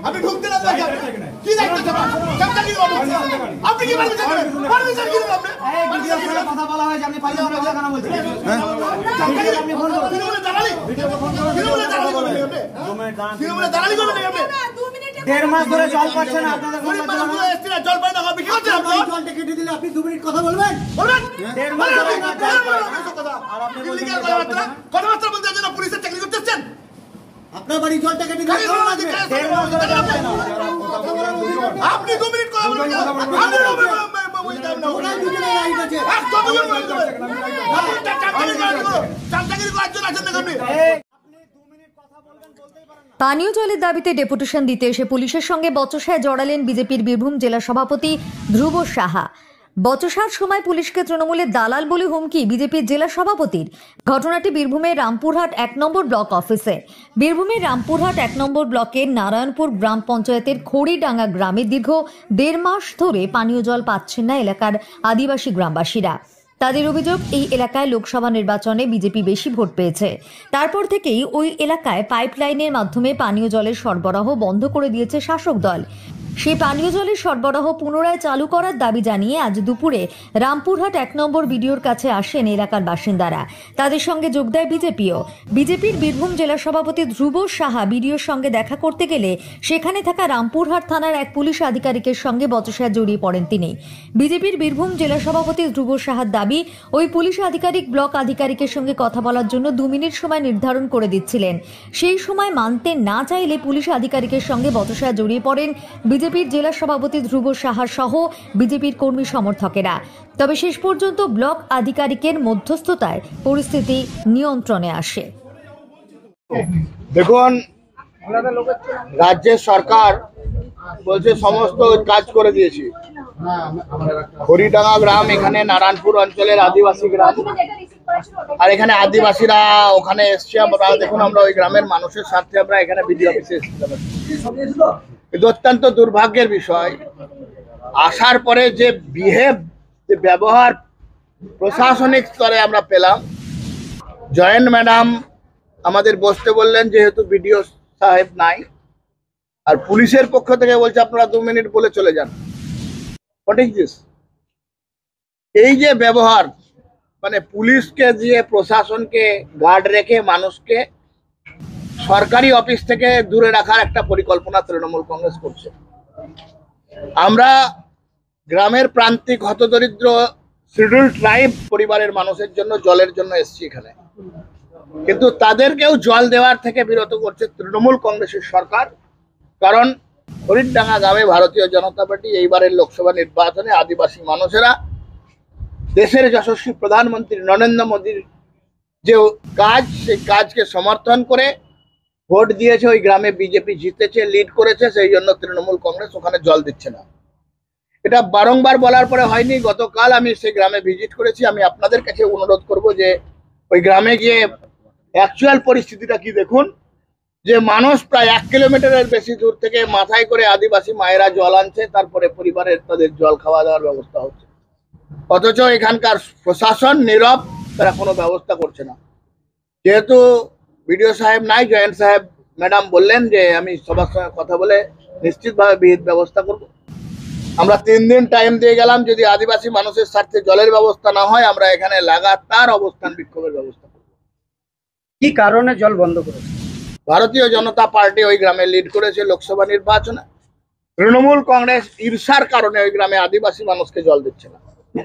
আপনি ঢুকতে না দেখে কি দায়িত্ব চাপটা কি আপনি কি পারমিশন কি আপনি কথা বলা হয় যে আপনি পাইলে আমরা কেন বলছেন আপনি ফোন করুন কি বলে দালালি দেড় মাস ধরে জল পাচ্ছেন আপনাদের জল পায় না হবে কি হচ্ছে আপনি জলটা কেটে দিলে আপনি 2 মিনিট কথা বলবেন দেড় মাস ধরে আর আপনি বলছেন কথাবার্তা বলতে যাচ্ছেন পুলিশের চাকরি করতেছেন আপনার বাড়ি জলটা কেটে দিলে আপনি 2 মিনিট কথা বলবেন পানীয় জলের দাবিতে ডেপুটেশন দিতে এসে পুলিশের সঙ্গে বচসায় জড়ালেন বিজেপির বীরভূম জেলা সভাপতি ধ্রুব সাহা। বচসার সময় পুলিশকে তৃণমূলের দালাল বলে হুমকি বিজেপির জেলা সভাপতির। ঘটনাটি বীরভূমের রামপুরহাট 1 নম্বর ব্লক অফিসে। বীরভূমের রামপুরহাট 1 নম্বর ব্লকের নারায়ণপুর গ্রাম পঞ্চায়েতের খড়িডাঙ্গা গ্রামে দীর্ঘ 1.5 মাস ধরে পানীয় জল পাচ্ছেন না এলাকার আদিবাসী গ্রামবাসীরা। তাদের অভিযোগ, এই এলাকায় লোকসভা নির্বাচনে বিজেপি বেশি ভোট পেয়েছে। তারপর থেকেই ওই এলাকায় পাইপলাইনের মাধ্যমে পানীয় জলের সরবরাহ বন্ধ করে দিয়েছে শাসক দল। সেই পানীয় জলের সরবরাহ পুনরায় চালু করার দাবি জানিয়ে আজ দুপুরে রামপুরহাট 1 নম্বর বিডিওর কাছে আসেন এলাকার বাসিন্দারা। তাদের সঙ্গে যোগ দেয় বিজেপিও। বিজেপির বীরভূম জেলা সভাপতি ধ্রুব সাহা বিডিওর সঙ্গে দেখা করতে গেলে সেখানে থাকা রামপুরহাট থানার এক পুলিশ আধিকারিকের সঙ্গে বচসায় জড়িয়ে পড়েন তিনি। বিজেপির বীরভূম জেলা সভাপতি ধ্রুব সাহার দাবি, ওই পুলিশ আধিকারিক ব্লক আধিকারিকের সঙ্গে কথা বলার জন্য 2 মিনিট সময় নির্ধারণ করে দিচ্ছিলেন। সেই সময় মানতে না চাইলে পুলিশ আধিকারিকের সঙ্গে বচসায় জড়িয়ে পড়েন বিজেপির জেলা সভাপতি ধ্রুব সাহার সহ বিজেপির কর্মী সমর্থকেরা। তবে শেষ পর্যন্ত ব্লক আধিকারিকের মধ্যস্থতায় পরিস্থিতি নিয়ন্ত্রণে আসে। দেখুন, রাজ্যের সরকার বলছে সমস্ত কাজ করে দিয়েছি। খড়িডাঙ্গা গ্রাম এখানে নারায়ণপুর অঞ্চলের আদিবাসী গ্রাম, আর এখানে আদিবাসীরা ওখানে এসছে। আমরা দেখুন, আমরা ওই গ্রামের মানুষের স্বার্থে আমরা এখানে বিডিও অফিসে এসেছিলাম। কিন্তু অত্যন্ত দুর্ভাগ্যের বিষয়, আসার পরে যে ব্যবহার প্রশাসনিক স্তরে আমরা পেলাম। জয়েন্ট ম্যাডাম আমাদের বসতে বললেন যেহেতু বিডিও সাহেব নাই, আর পুলিশের পক্ষ থেকে বলছে আপনারা 2 মিনিট বলে চলে যান। What is this? এই যে ব্যবহার, মানে পুলিশকে দিয়ে প্রশাসনকে গার্ড রেখে মানুষকে সরকারি অফিস থেকে দূরে রাখার একটা পরিকল্পনা তৃণমূল কংগ্রেস করছে। আমরা গ্রামের প্রান্তিক হতদরিদ্র শিডিউল্ড ট্রাইব পরিবারের মানুষের জন্য জলের জন্য এসেছি এখানে, কিন্তু তাদেরকেও জল দেওয়ার থেকে বিরত করছে তৃণমূল কংগ্রেসের সরকার। কারণ খড়িডাঙ্গা গ্রামে ভারতীয় জনতা পার্টি এইবারের লোকসভা নির্বাচনে আদিবাসী মানুষেরা দেশের যশস্বী প্রধানমন্ত্রী নরেন্দ্র মোদীর যে কাজ, সেই কাজকে সমর্থন করে ভোট দিয়েছে। ওই গ্রামে বিজেপি জিতেছে, লিড করেছে, সেই জন্য তৃণমূল কংগ্রেস ওখানে জল দিচ্ছে না। এটা বারংবার বলার পরে হয়নি। গতকাল আমি সেই গ্রামে ভিজিট করেছি। আমি আপনাদের কাছে অনুরোধ করব যে ওই গ্রামে গিয়ে অ্যাকচুয়াল পরিস্থিতিটা কি দেখুন, যে মানুষ প্রায় 1 কিলোমিটারের বেশি দূর থেকে মাথায় করে আদিবাসী মায়েরা জল আনছে, তারপরে পরিবারের তাদের জল খাওয়া দাওয়ার ব্যবস্থা হচ্ছে। অথচ এখানকার প্রশাসন নীরব, তারা কোনো ব্যবস্থা করছে না। যেহেতু বিডিও সাহেব নাই, জয়েন্ট সাহেব ম্যাডাম বললেন যে আমি সবার সঙ্গে কথা বলে নিশ্চিতভাবে বিহিত ব্যবস্থা করব। আমরা 3 দিন টাইম দিয়ে গেলাম, যদি আদিবাসী মানুষের স্বার্থে জলের ব্যবস্থা না হয় আমরা এখানে লাগাতার অবস্থান বিক্ষোভের ব্যবস্থা করব। কি কারণে জল বন্ধ করেছে? ভারতীয় জনতা পার্টি ওই গ্রামে লিড করেছে লোকসভা নির্বাচনে। তৃণমূল কংগ্রেস ঈর্ষার কারণে ওই গ্রামে আদিবাসী মানুষকে জল দিচ্ছে না।